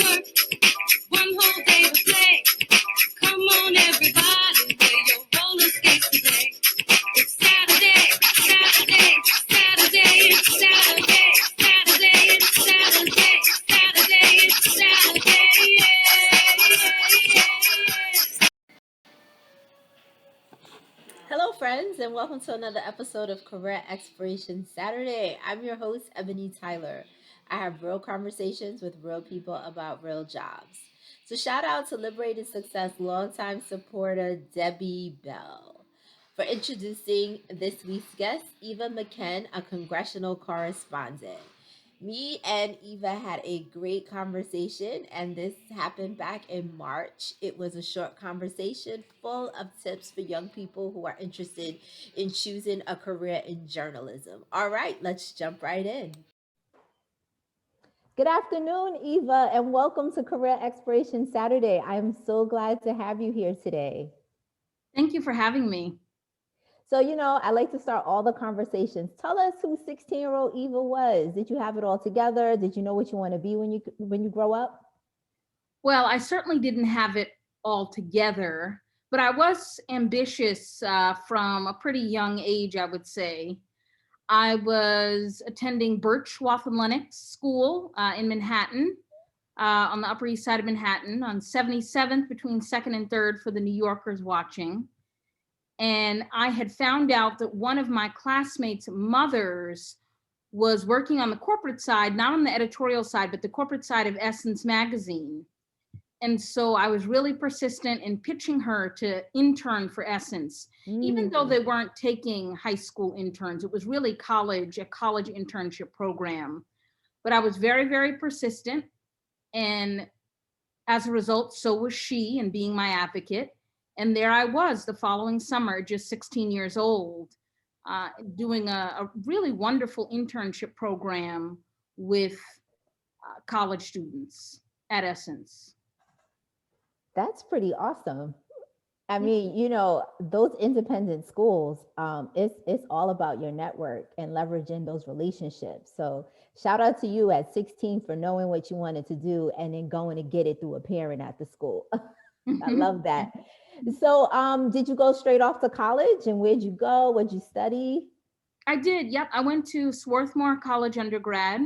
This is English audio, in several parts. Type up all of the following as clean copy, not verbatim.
work, one whole day to play. Come on, everybody, wear your roller skates today. It's Saturday, Saturday, Saturday, it's Saturday, Saturday, it's Saturday, Saturday, it's Saturday, yeah. Hello, friends, and welcome to another episode of Career Exploration Saturday. I'm your host, Ebony Tyler. I have real conversations with real people about real jobs. So, shout out to Liberated Success longtime supporter Debbie Bell for introducing this week's guest, Eva Mckend, a congressional correspondent. Me and Eva had a great conversation, and this happened back in March. It was a short conversation full of tips for young people who are interested in choosing a career in journalism. All right, let's jump right in. Good afternoon, Eva, and welcome to Career Exploration Saturday. I'm so glad to have you here today. Thank you for having me. So, I like to start all the conversations. Tell us who 16-year-old Eva was. Did you have it all together? Did you know what you want to be when you grow up? Well, I certainly didn't have it all together, but I was ambitious from a pretty young age, I would say. I was attending Birch, Waltham Lennox School in Manhattan, on the Upper East Side of Manhattan, on 77th between 2nd and 3rd for the New Yorkers watching. And I had found out that one of my classmates' mothers was working on the corporate side, not on the editorial side, but the corporate side of Essence magazine. And so I was really persistent in pitching her to intern for Essence, even though they weren't taking high school interns. It was really a college internship program. But I was very, very persistent. And as a result, so was she in being my advocate. And there I was the following summer, just 16 years old, doing a really wonderful internship program with college students at Essence. That's pretty awesome. I mean, those independent schools, it's all about your network and leveraging those relationships. So shout out to you at 16 for knowing what you wanted to do and then going to get it through a parent at the school. I love that. So did you go straight off to college, and where'd you go? What'd you study? I did. Yep. I went to Swarthmore College undergrad.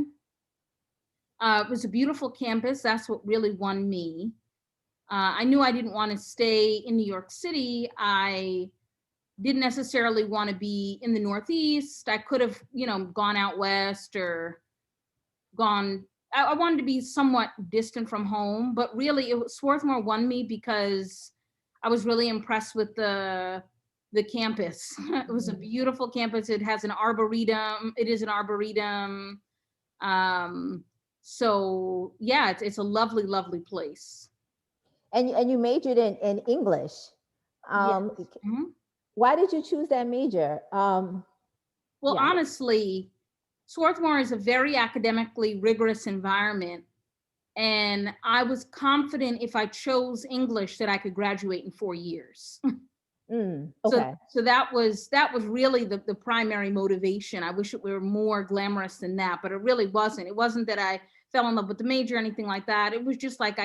It was a beautiful campus. That's what really won me. I knew I didn't want to stay in New York City. I didn't necessarily want to be in the Northeast. I could have, gone out west or gone. I wanted to be somewhat distant from home, but really, Swarthmore won me because I was really impressed with the campus. It was a beautiful campus. It has an arboretum. It is an arboretum. So yeah, it's a lovely, lovely place. And you majored in English. Yes. Mm-hmm. Why did you choose that major? Well, Yeah. honestly, Swarthmore is a very academically rigorous environment. And I was confident if I chose English that I could graduate in 4 years. Okay. So that was really the primary motivation. I wish it were more glamorous than that, but it really wasn't. It wasn't that I fell in love with the major or anything like that. It was just like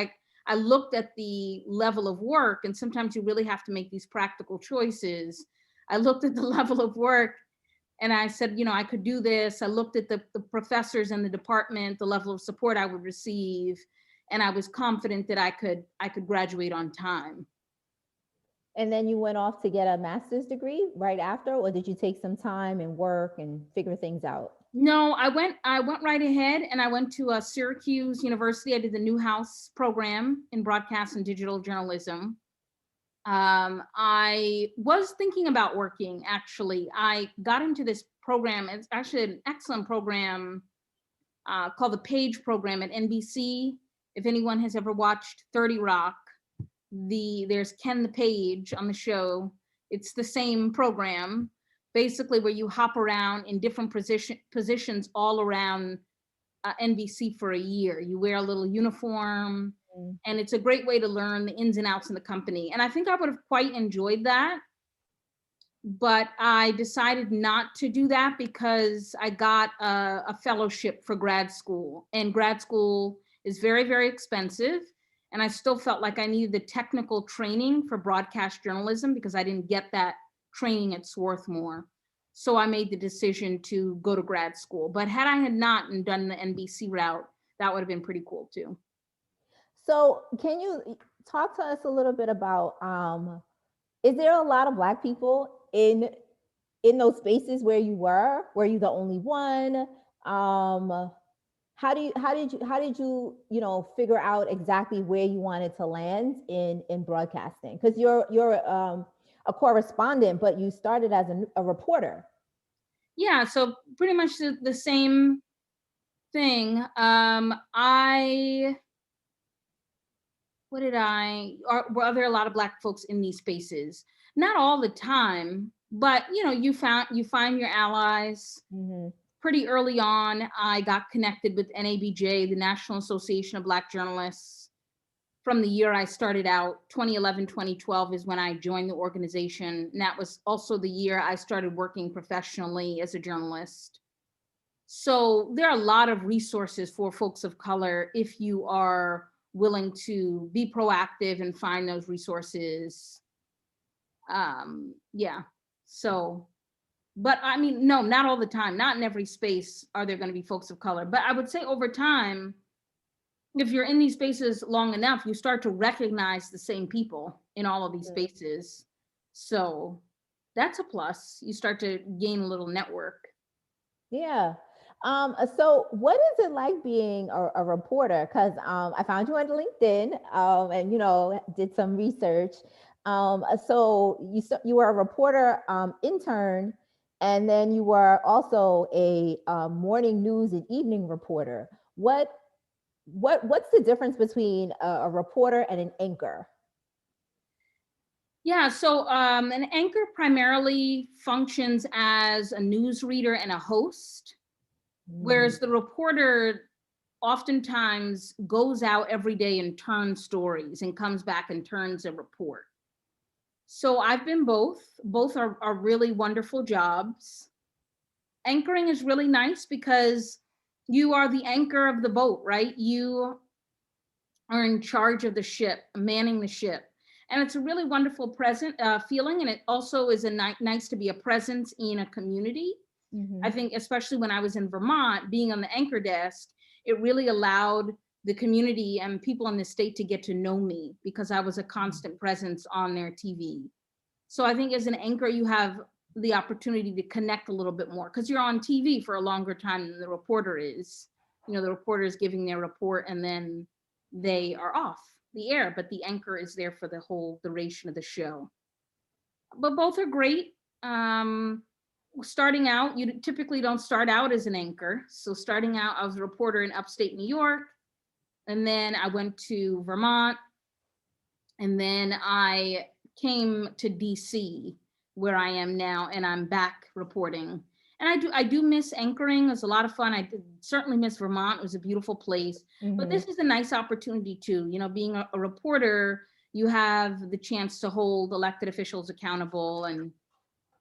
I looked at the level of work, and sometimes you really have to make these practical choices. I looked at the level of work and I said, I could do this. I looked at the professors in the department, the level of support I would receive, and I was confident that I could graduate on time. And then you went off to get a master's degree right after, or did you take some time and work and figure things out? No, I went right ahead, and I went to Syracuse University. I did the Newhouse program in broadcast and digital journalism. I was thinking about working, actually. I got into this program. It's actually an excellent program called the Page program at NBC. If anyone has ever watched 30 Rock, there's Ken the Page on the show. It's the same program, basically, where you hop around in different positions all around NBC for a year. You wear a little uniform, and it's a great way to learn the ins and outs in the company. And I think I would have quite enjoyed that. But I decided not to do that because I got a fellowship for grad school. And grad school is very, very expensive. And I still felt like I needed the technical training for broadcast journalism because I didn't get that training at Swarthmore. So I made the decision to go to grad school. But had I had not and done the NBC route, that would have been pretty cool too. So can you talk to us a little bit about is there a lot of Black people in those spaces where you were? Were you the only one? How did you figure out exactly where you wanted to land in broadcasting? Because you're a correspondent, but you started as a reporter. Yeah, so pretty much the same thing. Were there a lot of Black folks in these spaces? Not all the time, but you find your allies. Mm-hmm. Pretty early on, I got connected with NABJ, the National Association of Black Journalists. From the year I started out, 2011, 2012 is when I joined the organization. And that was also the year I started working professionally as a journalist. So there are a lot of resources for folks of color if you are willing to be proactive and find those resources. Yeah. So, but I mean, no, not all the time. Not in every space are there going to be folks of color. But I would say over time, if you're in these spaces long enough, you start to recognize the same people in all of these spaces. So that's a plus. You start to gain a little network. Yeah. So what is it like being a reporter? Because I found you on LinkedIn and did some research. So you were a reporter intern, and then you were also a morning news and evening reporter. What's the difference between a reporter and an anchor? Yeah, so an anchor primarily functions as a news reader and a host, whereas the reporter oftentimes goes out every day and turns stories and comes back and turns a report. So I've been both. Both are really wonderful jobs. Anchoring is really nice because you are the anchor of the boat, right? You are in charge of the ship, manning the ship. And it's a really wonderful feeling. And it also is nice to be a presence in a community. Mm-hmm. I think, especially when I was in Vermont, being on the anchor desk, it really allowed the community and people in the state to get to know me because I was a constant presence on their TV. So I think as an anchor, you have the opportunity to connect a little bit more because you're on TV for a longer time than the reporter is. The reporter is giving their report and then they are off the air, but the anchor is there for the whole duration of the show. But both are great. Starting out, you typically don't start out as an anchor. So starting out, I was a reporter in upstate New York, and then I went to Vermont, and then I came to DC, where I am now, and I'm back reporting. And I do miss anchoring. It was a lot of fun. I certainly miss Vermont. It was a beautiful place. Mm-hmm. But this is a nice opportunity too. Being a reporter, you have the chance to hold elected officials accountable and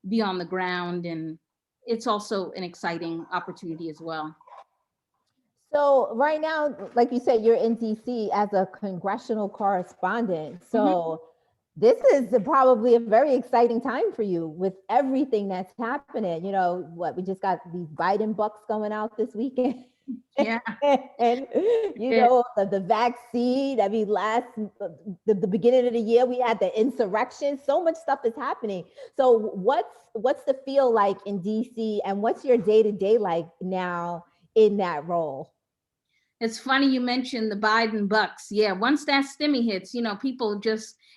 be on the ground. And it's also an exciting opportunity as well. So right now, like you said, you're in DC as a congressional correspondent. So this is probably a very exciting time for you with everything that's happening. We just got these Biden bucks going out this weekend. Yeah. And the vaccine. I mean, the beginning of the year we had the insurrection. So much stuff is happening. So what's the feel like in DC, and what's your day-to-day like now in that role? It's funny you mentioned the Biden bucks. Yeah, once that stimmy hits, people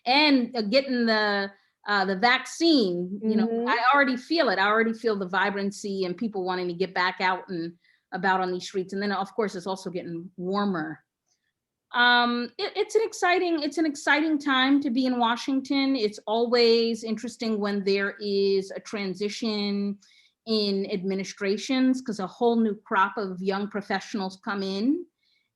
and getting the vaccine. I already feel it. I already feel the vibrancy and people wanting to get back out and about on these streets. And then, of course, it's also getting warmer. It's an exciting time to be in Washington. It's always interesting when there is a transition in administrations because a whole new crop of young professionals come in,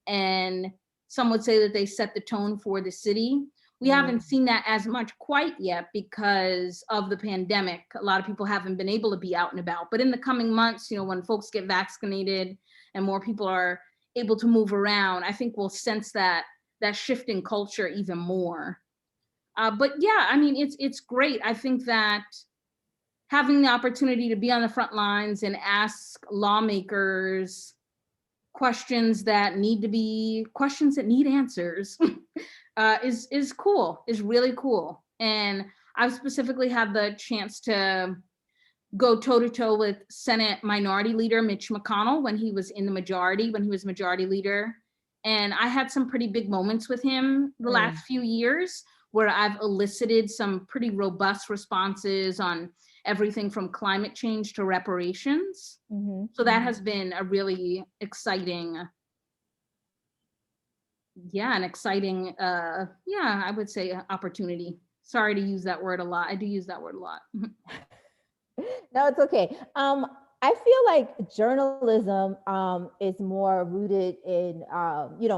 and some would say that they set the tone for the city. We haven't seen that as much quite yet because of the pandemic. A lot of people haven't been able to be out and about, but in the coming months, when folks get vaccinated and more people are able to move around, I think we'll sense that shift in culture even more. But yeah, I mean, it's great. I think that having the opportunity to be on the front lines and ask lawmakers questions that need answers is cool, is really cool. And I've specifically had the chance to go toe to toe with Senate Minority Leader Mitch McConnell when he was in the majority, when he was majority leader. And I had some pretty big moments with him the last few years where I've elicited some pretty robust responses on everything from climate change to reparations. So that has been a really exciting, I would say opportunity. Sorry to use that word a lot. I do use that word a lot. No, it's okay. I feel like journalism is more rooted in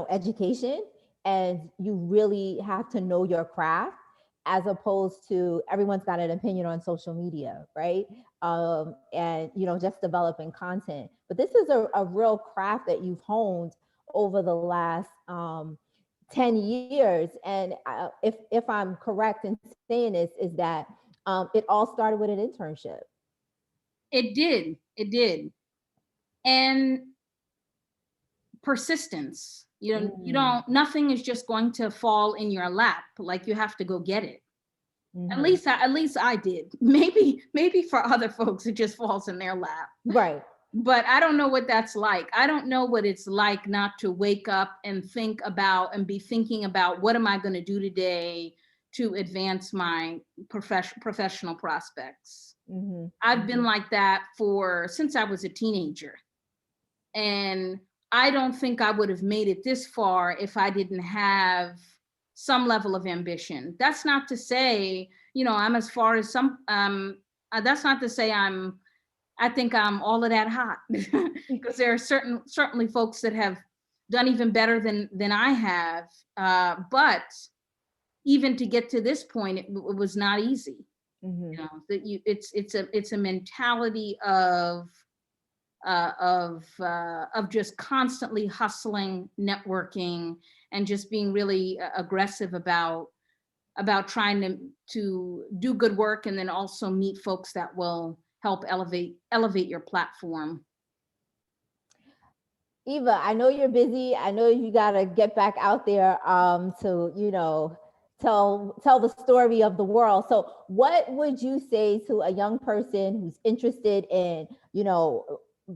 education, and you really have to know your craft, as opposed to everyone's got an opinion on social media, right? And just developing content. But this is a real craft that you've honed over the last 10 years. And if I'm correct in saying this, is that it all started with an internship. It did. And persistence. Nothing is just going to fall in your lap. Like, you have to go get it. At least I did. Maybe for other folks it just falls in their lap. Right. But I don't know what that's like. I don't know what it's like not to wake up and think about and be thinking about, what am I going to do today to advance my professional prospects. I've been like that since I was a teenager. And I don't think I would have made it this far if I didn't have some level of ambition. That's not to say, I'm as far as some, that's not to say I think I'm all of that hot, because there are certainly folks that have done even better than I have. But even to get to this point, it was not easy. It's a mentality of just constantly hustling, networking, and just being really aggressive about trying to do good work, and then also meet folks that will help elevate your platform. Eva, I know you're busy. I know you got to get back out there to tell the story of the world. So what would you say to a young person who's interested in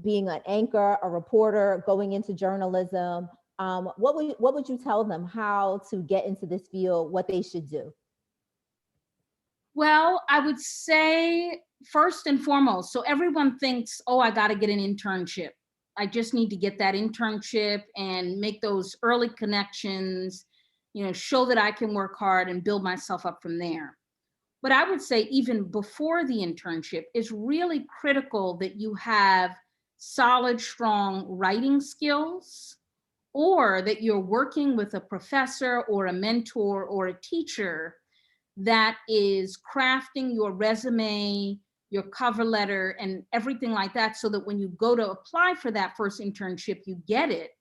being an anchor, a reporter, going into journalism? What would you tell them how to get into this field, what they should do? Well, I would say, first and foremost, so everyone thinks, oh, I got to get an internship. I just need to get that internship and make those early connections, show that I can work hard and build myself up from there. But I would say even before the internship, it's really critical that you have solid, strong writing skills, or that you're working with a professor or a mentor or a teacher that is crafting your resume, your cover letter, and everything like that, so that when you go to apply for that first internship, you get it.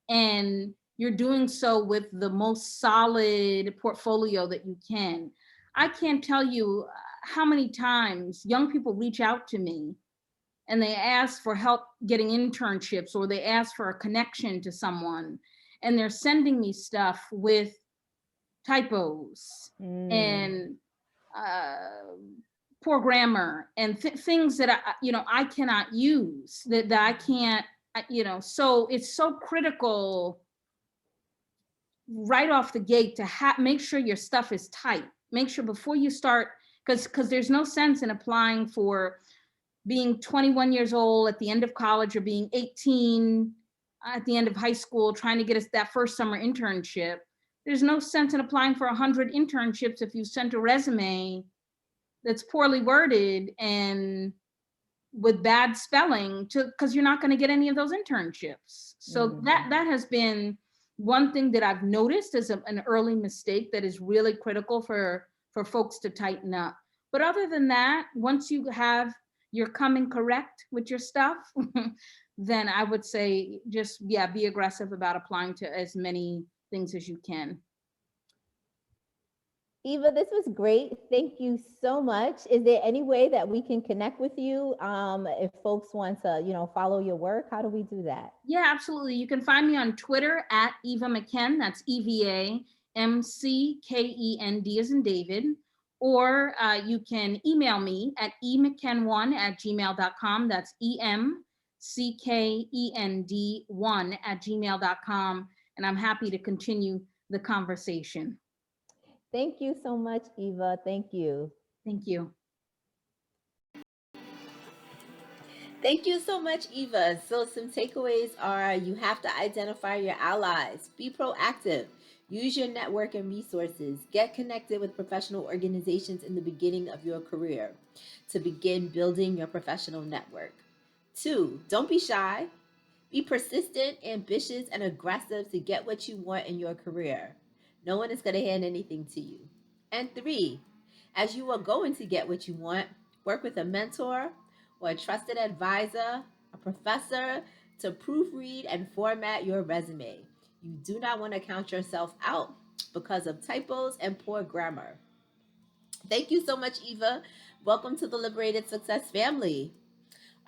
And you're doing so with the most solid portfolio that you can. I can't tell you how many times young people reach out to me and they ask for help getting internships, or they ask for a connection to someone, and they're sending me stuff with typos and poor grammar and things that I cannot use, that I can't, so it's so critical right off the gate to make sure your stuff is tight. Make sure before you start, because there's no sense in applying for being 21 years old at the end of college, or being 18 at the end of high school trying to get us that first summer internship. There's no sense in applying for 100 internships if you sent a resume that's poorly worded and with bad spelling, because you're not going to get any of those internships. So that has been one thing that I've noticed as an early mistake that is really critical for folks to tighten up. But other than that, once you're coming correct with your stuff, then I would say just, yeah, be aggressive about applying to as many things as you can. Eva, this was great. Thank you so much. Is there any way that we can connect with you if folks want to, follow your work? How do we do that? Yeah, absolutely. You can find me on Twitter at Eva Mckend. That's EVAMCKEND as in David. Or you can email me at emckend1@gmail.com. That's EMCKEND1@gmail.com. And I'm happy to continue the conversation. Thank you so much, Eva. Thank you. Thank you. Thank you so much, Eva. So, some takeaways are you have to identify your allies, be proactive, use your network and resources, get connected with professional organizations in the beginning of your career to begin building your professional network. Two, don't be shy. Be persistent, ambitious, and aggressive to get what you want in your career. No one is going to hand anything to you. And three, as you are going to get what you want, work with a mentor or a trusted advisor, a professor to proofread and format your resume. You do not want to count yourself out because of typos and poor grammar. Thank you so much, Eva. Welcome to the Liberated Success family.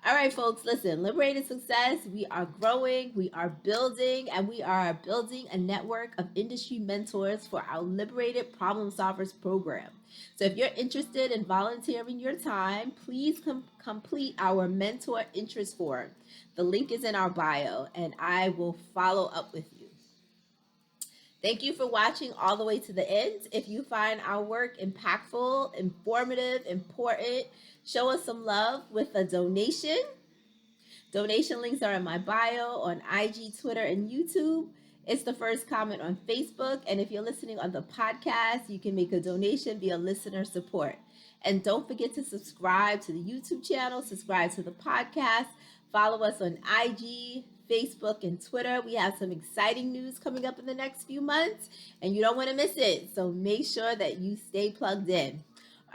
All right, folks, listen, Liberated Success, we are growing, we are building, and we are building a network of industry mentors for our Liberated Problem Solvers program. So if you're interested in volunteering your time, please complete our mentor interest form. The link is in our bio, and I will follow up with you. Thank you for watching all the way to the end. If you find our work impactful, informative, important, show us some love with a donation. Donation links are in my bio on IG, Twitter, and YouTube. It's the first comment on Facebook. And if you're listening on the podcast, you can make a donation via listener support. And don't forget to subscribe to the YouTube channel, subscribe to the podcast, follow us on IG, Facebook, and Twitter. We have some exciting news coming up in the next few months, and you don't want to miss it. So make sure that you stay plugged in.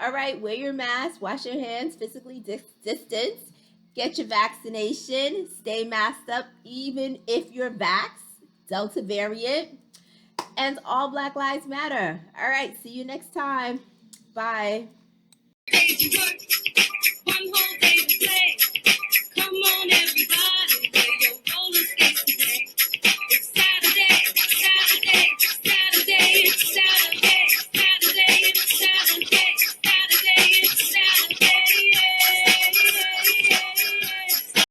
All right, wear your mask, wash your hands, physically distance. Get your vaccination. Stay masked up even if you're vaxxed. Delta variant. And all Black Lives Matter. All right. See you next time. Bye. One whole day to play. Come on, everybody.